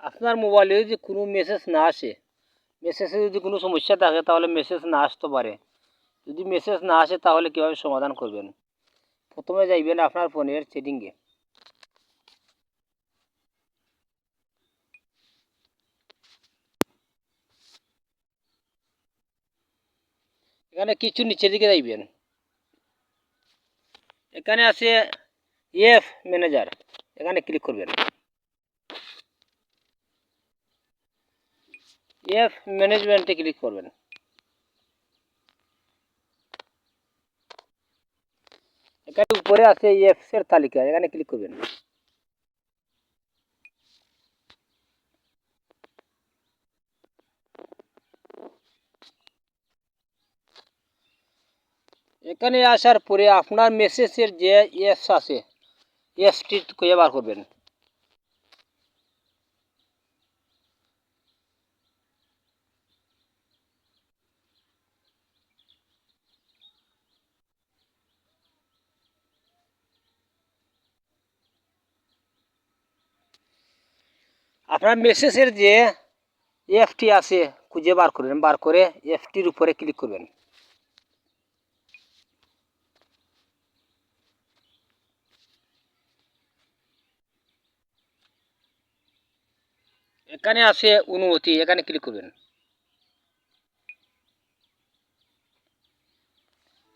আপনার মোবাইলে যদি কোনো মেসেজ না আসে, মেসেজে যদি কোনো সমস্যা থাকে তাহলে মেসেজ না আসতে পারে। যদি মেসেজ না আসে তাহলে কীভাবে সমাধান করবেন? প্রথমে যাইবেন আপনার ফোনের সেটিংয়ে। এখানে কিছু নিচের দিকে যাইবেন, এখানে আছে এফ ম্যানেজার, এখানে ক্লিক করবেন। এফ ম্যানেজমেন্টে ক্লিক করবেন। এখানে উপরে আছে এফস এর তালিকা, এখানে ক্লিক করবেন। এখানে আসার পরে আপনার মেসেজের যে এপস আছে এপসটি খুঁজে বার করবেন। আপনার মেসেজের যে এফটি আছে খুঁজে বার করবেন, বার করে এফটির উপরে ক্লিক করবেন। এখানে আছে অনুমতি, এখানে ক্লিক করবেন।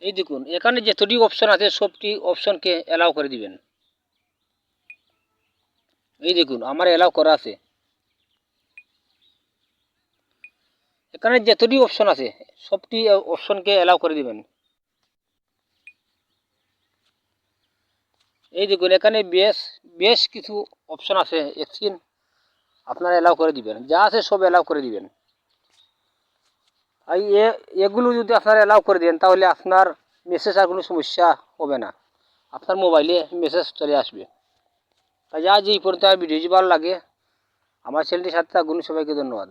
এই দেখুন এখানে যতটি অপশন আছে সবটি অপশনকে অ্যালাউ করে দিবেন। এই দেখুন আমার অ্যালাউ করা আছে। এখানে যতটি অপশন আছে সবটি অপশনকে অ্যালাউ করে দিবেন। এই দেখুন এখানে বেশ কিছু অপশন আছে, এক্সিন আপনারা অ্যালাউ করে দিবেন, যা আছে সব অ্যালাউ করে দিবেন। আর এগুলো যদি আপনারা অ্যালাউ করে দেন তাহলে আপনার মেসেজ আর কোনো সমস্যা হবে না, আপনার মোবাইলে মেসেজ চলে আসবে। তাই আজ এই পর্যন্ত ভিডিও যদি ভালো লাগে আমার চ্যানেলটির সাথে থাকুন। সবাইকে ধন্যবাদ।